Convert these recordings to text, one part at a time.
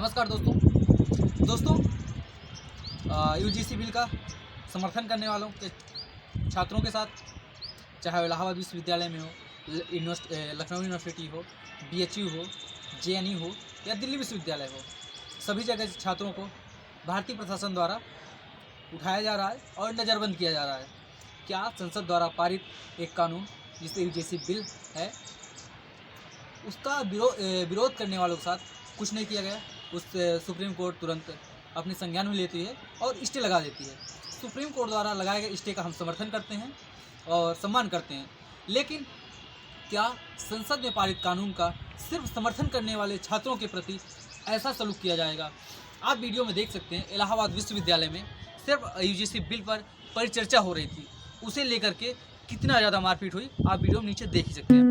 नमस्कार दोस्तों UGC bill का समर्थन करने वालों के छात्रों के साथ, चाहे वो इलाहाबाद विश्वविद्यालय में हो, लखनऊ यूनिवर्सिटी हो, बीएचयू हो, जेएनयू हो या दिल्ली विश्वविद्यालय हो, सभी जगह छात्रों को भारतीय प्रशासन द्वारा उठाया जा रहा है और नज़रबंद किया जा रहा है। क्या संसद द्वारा पारित एक कानून जिससे यूजीसी बिल है, उसका विरोध करने वालों के साथ कुछ नहीं किया गया, उससे सुप्रीम कोर्ट तुरंत अपनी संज्ञान में लेती है और स्टे लगा देती है। सुप्रीम कोर्ट द्वारा लगाए गए स्टे का हम समर्थन करते हैं और सम्मान करते हैं, लेकिन क्या संसद में पारित कानून का सिर्फ समर्थन करने वाले छात्रों के प्रति ऐसा सलूक किया जाएगा? आप वीडियो में देख सकते हैं, इलाहाबाद विश्वविद्यालय में सिर्फ यूजीसी बिल पर परिचर्चा हो रही थी, उसे लेकर के कितना ज़्यादा मारपीट हुई आप वीडियो में नीचे देख ही सकते हैं।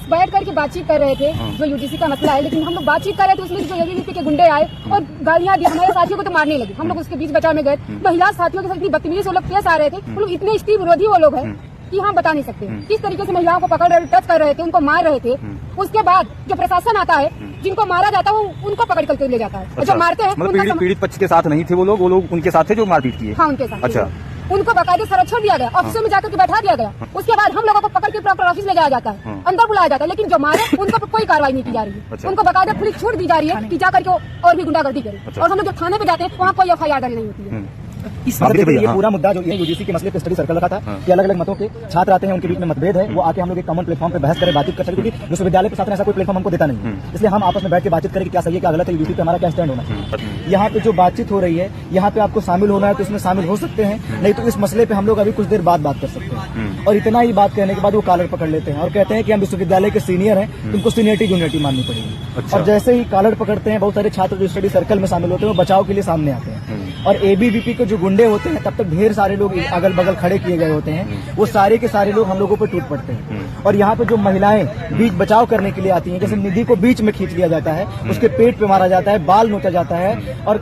बैठ करके बातचीत कर रहे थे जो यूजीसी का मसला है, लेकिन हम लोग बातचीत कर रहे थे, उसमें जो एबीवीपी के गुंडे आए और गालियां दी, हमारे साथियों को तो मारने लगे। हम लोग उसके बीच बचाव में गए, महिला साथियों के साथ इतनी बदतमीजी से लोग पेश आ रहे थे, वो लोग इतने स्त्री विरोधी वो लोग हैं कि हम बता नहीं सकते किस तरीके से महिलाओं को पकड़ रहे, टच कर रहे थे, उनको मार रहे थे। उसके बाद जो प्रशासन आता है, जिनको मारा जाता है वो उनको पकड़ करके ले जाता है। अच्छा, जो मारते हैं पीड़ित पक्ष के साथ नहीं थे वो लोग उनके साथ थे जो मारपीट किए। हाँ, उनके साथ। अच्छा, उनको बाकायदे संरक्षण दिया गया, ऑफिस में जाकर के बैठा दिया गया। उसके बाद हम लोगों को पकड़ के प्रॉपर ऑफिस ले जाया जाता है, अंदर बुलाया जाता है, लेकिन जो मारे उनको पर कोई कार्रवाई नहीं की जा रही है। अच्छा। उनको बाकायदे पुलिस छूट दी जा रही है कि जाकर के और भी गुंडागर्दी करे। और हम लोग जब थाने पे जाते हैं वहाँ कोई एफआईआर नहीं होती है। इस मसले पे ये पूरा मुद्दा जो ये यूजीसी के मसले पे स्टडी सर्कल रखा था कि अलग अलग मतों के छात्र आते हैं, उनके बीच में मतभेद है, वो आके हम लोग एक कॉमन प्लेटफॉर्म पे बहस करें, बातचीत कर सकते, क्योंकि विश्वविद्यालय प्रशासन ऐसा कोई प्लेटफॉर्म हमको देता नहीं है। इसलिए हम आपस में बैठ के बातचीत करें कि क्या सही है क्या गलत है, यूजीसी पे हमारा क्या स्टैंड होना चाहिए। यहाँ पे जो बातचीत हो रही है, यहाँ पे आपको शामिल होना है तो इसमें शामिल हो सकते हैं, नहीं तो इस मसले पे हम लोग अभी कुछ देर बाद बात कर सकते हैं। और इतना ही बात कहने के बाद वो कॉलर पकड़ लेते हैं और कहते हैं कि हम विश्वविद्यालय के सीनियर हैं, तुमको सीनियरिटी जूनियरिटी माननी पड़ेगी। और जैसे ही कॉलर पकड़ते हैं, बहुत सारे छात्र जो स्टडी सर्कल में शामिल होते हैं वो बचाव के लिए सामने आते हैं। और एबीवीपी के जो गुंडे होते हैं, तब तक ढेर सारे लोग अगल बगल खड़े किए गए होते हैं, वो सारे के सारे लोग हम लोगों पर टूट पड़ते हैं। और यहाँ पे जो महिलाएं बीच बचाव करने के लिए आती हैं, जैसे निधि को बीच में खींच लिया जाता है, उसके पेट पे मारा जाता है, बाल नोचा जाता है और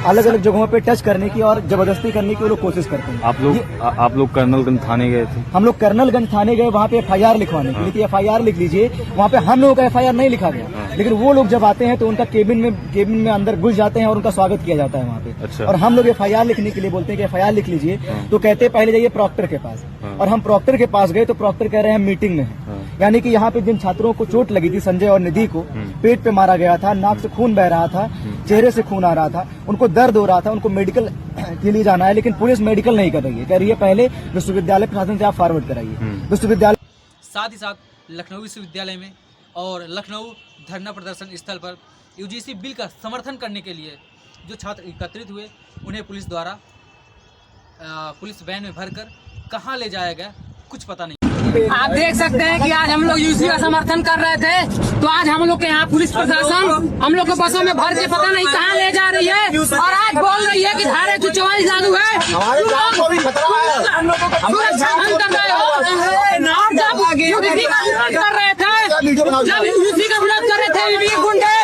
अलग अलग जगहों पे टच करने की और जबरदस्ती करने की वो लोग कोशिश करते हैं। आप लोग कर्नलगंज थाने गए थे? हम लोग कर्नलगंज थाने गए, वहाँ पे एफआईआर लिखवाने के लिए। एफआईआर लिख लीजिए, वहाँ पे हम लोगों का एफआईआर नहीं लिखा गया, लेकिन वो लोग जब आते हैं तो उनका केबिन में अंदर घुस जाते हैं और उनका स्वागत किया जाता है वहाँ पे। अच्छा। और हम लोग एफआईआर लिखने के लिए बोलते हैं कि एफआईआर लिख लीजिए, तो कहते हैं पहले जाइए प्रॉक्टर के पास। और हम प्रॉक्टर के पास गए तो प्रॉक्टर कह रहे हैं मीटिंग में है। यानी कि यहाँ पे जिन छात्रों को चोट लगी थी, संजय और निधि को पेट पे मारा गया था, नाक से खून बह रहा था, चेहरे से खून आ रहा था, उनको दर्द हो रहा था, उनको मेडिकल के लिए जाना है, लेकिन पुलिस मेडिकल नहीं कर रही है, कह रही है पहले विश्वविद्यालय प्रशासन से आप फॉरवर्ड कराइए। विश्वविद्यालय साथ ही साथ लखनऊ विश्वविद्यालय में और लखनऊ धरना प्रदर्शन स्थल पर यूजीसी बिल का समर्थन करने के लिए जो छात्र एकत्रित हुए, उन्हें पुलिस द्वारा पुलिस वैन में भरकर कहाँ ले जाया गया कुछ पता नहीं। आप देख सकते हैं कि आज हम लोग यूजीसी का समर्थन कर रहे थे, तो आज हम लोग के यहाँ पुलिस प्रशासन हम लोग को बसों में भर के पता नहीं कहाँ ले जा रही है, और आज बोल रही है कि धारा 144 लागू है। कर रहे थे, जब यूजीसी का विरोध कर रहे थे गुंडे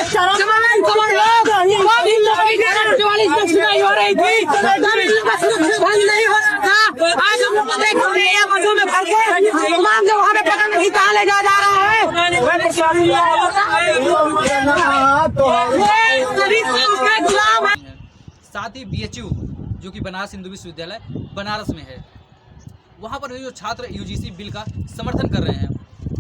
हो रही थी, नहीं हो रहा था। आज हम लोग देख रहे हैं बसों में भर के तमाम जो वहाँ पे पता नहीं कहाँ ले जा रहा है। साथ ही बीएचयू जो कि बनारस हिंदू विश्वविद्यालय बनारस में है, वहाँ पर जो छात्र यूजीसी बिल का समर्थन कर रहे हैं,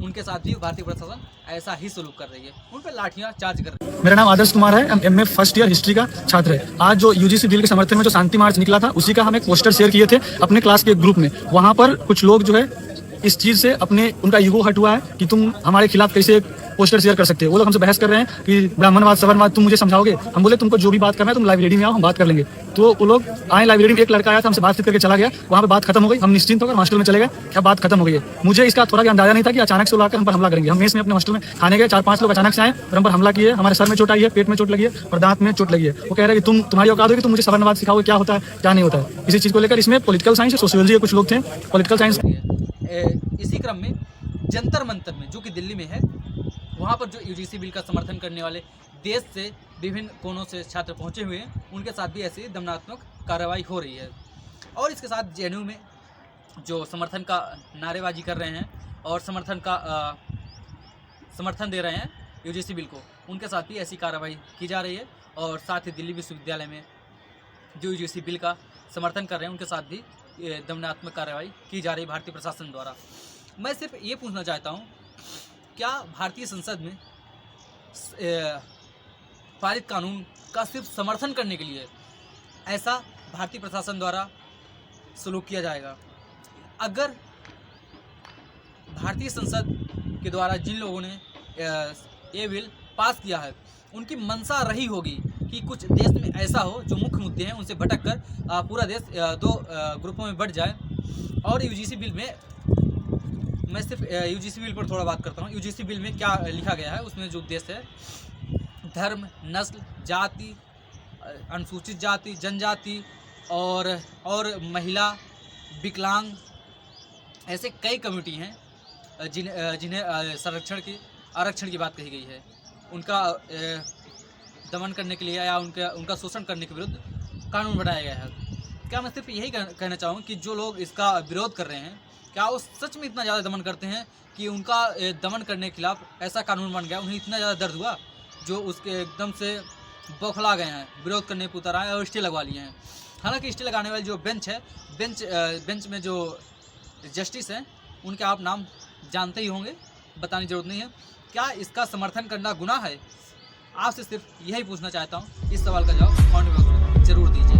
उनके साथ भी भारतीय प्रशासन ऐसा ही सलूक कर रही है, उन पर लाठियां चार्ज कर रही है। मेरा नाम आदर्श कुमार है, एमए फर्स्ट ईयर हिस्ट्री का छात्र है। आज जो यूजीसी बिल के समर्थन में जो शांति मार्च निकला था, उसी का हम एक पोस्टर शेयर किए थे अपने क्लास के ग्रुप में। वहाँ पर कुछ लोग जो है इस चीज से उनका ईगो हट हुआ है कि तुम हमारे खिलाफ कैसे पोस्टर शेयर कर सकते हो। वो लोग हमसे बहस कर रहे हैं कि ब्राह्मणवाद सवर्णवाद तुम मुझे समझाओगे। हम बोले तुमको जो भी बात करना है तुम लाइब्रेरी में आओ, हम बात कर लेंगे। तो वो लोग आए लाइब्रेरी में, एक लड़का आया था, हमसे बातचीत करके चला गया। वहाँ पे बात खत्म हो गई, हम निश्चिंत होकर हॉस्टल में चले गए, क्या बात खत्म हो गई है। मुझे इसका थोड़ा भी अंदाजा नहीं था कि अचानक से लाकर हम पर हमला करेंगे। हम मेस में अपने हॉस्टल में खाने गए, 4-5 लोग अचानक से आए और हम पर हमला किए। हमारे सर में चोट आई है, पेट में चोट लगी है और दांत में चोट लगी है। वो कह रहे हैं कि तुम्हारी औकात होगी, तुम मुझे सवर्णवाद सिखाओगे, क्या होता है क्या नहीं होता है। इसी चीज को लेकर इसमें पॉलिटिकल साइंस, सोशियोलॉजी के कुछ लोग थे, पॉलिटिकल साइंस। इसी क्रम में जंतर मंतर में, जो कि दिल्ली में है, वहाँ पर जो यूजीसी बिल का समर्थन करने वाले देश से विभिन्न कोनों से छात्र पहुँचे हुए हैं, उनके साथ भी ऐसी दमनात्मक कार्रवाई हो रही है। और इसके साथ जेएनयू में जो समर्थन का नारेबाजी कर रहे हैं और समर्थन दे रहे हैं यूजीसी बिल को, उनके साथ भी ऐसी कार्रवाई की जा रही है। और साथ ही दिल्ली विश्वविद्यालय में जो यूजीसी बिल का समर्थन कर रहे हैं, उनके साथ भी दमनात्मक कार्रवाई की जा रही है भारतीय प्रशासन द्वारा। मैं सिर्फ ये पूछना चाहता हूँ, क्या भारतीय संसद में पारित कानून का सिर्फ समर्थन करने के लिए ऐसा भारतीय प्रशासन द्वारा सलूक किया जाएगा? अगर भारतीय संसद के द्वारा जिन लोगों ने ये बिल पास किया है, उनकी मंशा रही होगी कि कुछ देश में ऐसा हो जो मुख्य मुद्दे हैं उनसे भटक कर पूरा देश दो ग्रुपों में बढ़ जाए। और यूजीसी बिल में, मैं सिर्फ यूजीसी बिल पर थोड़ा बात करता हूँ। यूजीसी बिल में क्या लिखा गया है, उसमें जो उद्देश्य है, धर्म, नस्ल, जाति, अनुसूचित जाति, जनजाति और महिला, विकलांग, ऐसे कई कम्युनिटी हैं जिन्हें आरक्षण की बात कही गई है। उनका दमन करने के लिए या उनका शोषण करने के विरुद्ध कानून बनाया गया है। क्या मैं सिर्फ यही कहना चाहूँ कि जो लोग इसका विरोध कर रहे हैं, क्या वो सच में इतना ज़्यादा दमन करते हैं कि उनका दमन करने के खिलाफ ऐसा कानून बन गया, उन्हें इतना ज़्यादा दर्द हुआ जो उसके एकदम से बौखला गए हैं, विरोध करने पर उतर आए और स्टे लगवा लिए हैं। हालांकि स्टे लगाने वाली जो बेंच है, बेंच में जो जस्टिस हैं, उनके आप नाम जानते ही होंगे, बताने की जरूरत नहीं है। क्या इसका समर्थन करना गुनाह है? आपसे सिर्फ यही पूछना चाहता हूँ। इस सवाल का जवाब कमेंट में जरूर दीजिए।